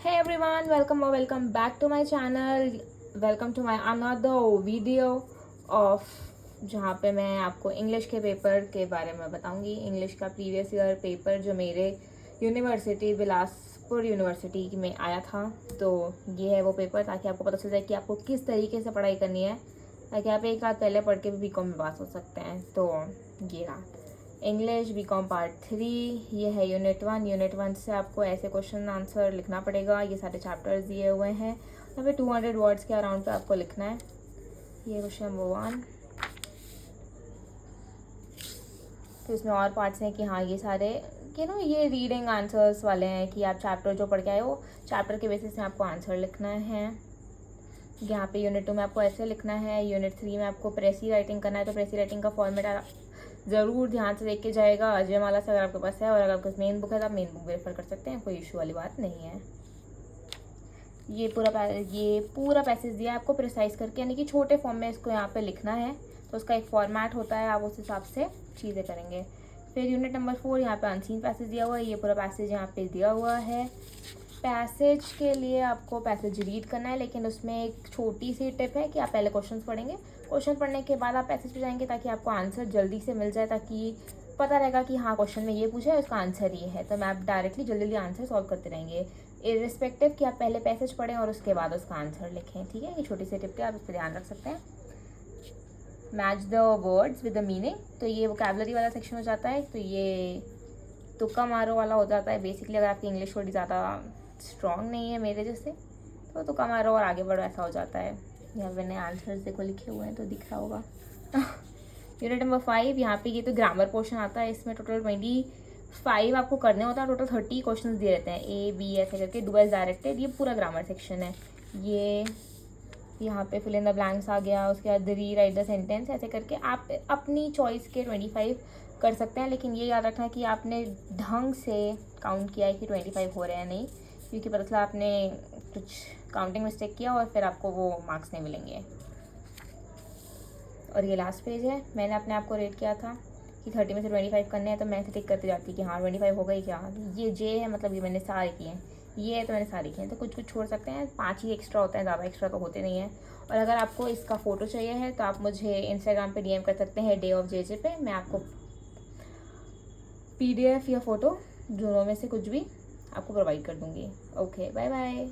Hey everyone, welcome back to my channel. Welcome to my another video of जहाँ पे मैं आपको English के पेपर के बारे में बताऊंगी. इंग्लिश का प्रीवियस ईयर पेपर जो मेरे यूनिवर्सिटी बिलासपुर यूनिवर्सिटी में आया था, तो ये है वो पेपर, ताकि आपको पता चल जाए कि आपको किस तरीके से पढ़ाई करनी है, ताकि आप एक रात पहले पढ़ के भी बीकॉम में पास हो सकते हैं. तो ये रहा इंग्लिश बीकॉम पार्ट 3. ये है यूनिट 1. यूनिट 1 से आपको ऐसे क्वेश्चन आंसर लिखना पड़ेगा. ये सारे चैप्टर्स दिए हुए हैं. यहाँ पे 200 वर्ड्स के अराउंड पे आपको लिखना है. ये क्वेश्चन नंबर 1. तो इसमें और पार्ट्स हैं कि हाँ ये सारे ये रीडिंग आंसर्स वाले हैं कि आप चैप्टर जो पढ़ के आए हो, चैप्टर के बेसिस में आपको आंसर लिखना है. यहाँ पे यूनिट 2 में आपको ऐसे लिखना है. यूनिट 3 में आपको प्रेसी राइटिंग करना है. तो प्रेसी राइटिंग का फॉर्मेट ज़रूर ध्यान से देख के जाएगा. अजय माला से अगर आपके पास है, और अगर आपके पास मेन बुक है तो आप मेन बुक भी रेफर कर सकते हैं, कोई इशू वाली बात नहीं है. ये पूरा पैसेज दिया है आपको प्रिसाइज करके, यानी कि छोटे फॉर्म में इसको यहाँ पे लिखना है. तो उसका एक फॉर्मेट होता है, आप उस हिसाब से चीज़ें करेंगे. फिर यूनिट नंबर 4, यहाँ पे अनसीन पैसेज दिया हुआ है. ये पूरा पैसेज यहाँ पे दिया हुआ है. पैसेज के लिए आपको पैसेज रीड करना है, लेकिन उसमें एक छोटी सी टिप है कि आप पहले क्वेश्चंस पढ़ेंगे. क्वेश्चन पढ़ने के बाद आप पैसेज पे जाएंगे, ताकि आपको आंसर जल्दी से मिल जाए, ताकि पता रहेगा कि हाँ क्वेश्चन में ये पूछा है, उसका आंसर ये है. तो मैं आप डायरेक्टली जल्दी आंसर सॉल्व करते रहेंगे, इर्रिस्पेक्टिव कि आप पहले पैसेज पढ़ें और उसके बाद उसका आंसर लिखें. ठीक है, ये छोटी सी टिप है, आप इस पर ध्यान रख सकते हैं. Match the words with the meaning. तो ये वोकैबुलरी वाला सेक्शन हो जाता है. तो ये तुक्का मारो वाला हो जाता है. बेसिकली अगर आपकी इंग्लिश थोड़ी ज़्यादा स्ट्रॉन्ग नहीं है मेरे जैसे, तो तुक्का मारो और आगे बढ़ो, ऐसा हो जाता है. यहाँ पे मैंने आंसर्स देखो लिखे हुए हैं, तो दिख रहा होगा. यूनिट नंबर 5, यहाँ पे ये तो ग्रामर पोर्शन आता है. इसमें टोटल 25 आपको करने होता है. टोटल 30 क्वेश्चन दिए रहते हैं, A B ऐसे करके, डुअल डायरेक्टेड. ये पूरा ग्रामर सेक्शन है. ये यहाँ पे फिल इन द ब्लैंक्स आ गया. उसके बाद री राइट द सेंटेंस, ऐसे करके आप अपनी चॉइस के 25 कर सकते हैं. लेकिन ये याद रखना कि आपने ढंग से काउंट किया है कि 25 हो रहे हैं नहीं, क्योंकि पता चला आपने कुछ काउंटिंग मिस्टेक किया और फिर आपको वो मार्क्स नहीं मिलेंगे. और ये लास्ट पेज है. मैंने अपने आप को रेट किया था कि 30 में से 25 करने हैं, तो मैं टिक करती जाती कि हाँ 25 हो गई क्या. ये जे है, मतलब ये मैंने सारे किए हैं. ये है तो मैंने सारे किए हैं. तो कुछ छोड़ सकते हैं. 5 ही एक्स्ट्रा होता है, ज़्यादा एक्स्ट्रा तो होते नहीं हैं. और अगर आपको इसका फ़ोटो चाहिए है, तो आप मुझे इंस्टाग्राम पे DM कर सकते हैं, डे ऑफ JJ पे. मैं आपको PDF या फ़ोटो दोनों में से कुछ भी आपको प्रोवाइड कर दूँगी. Okay, bye bye.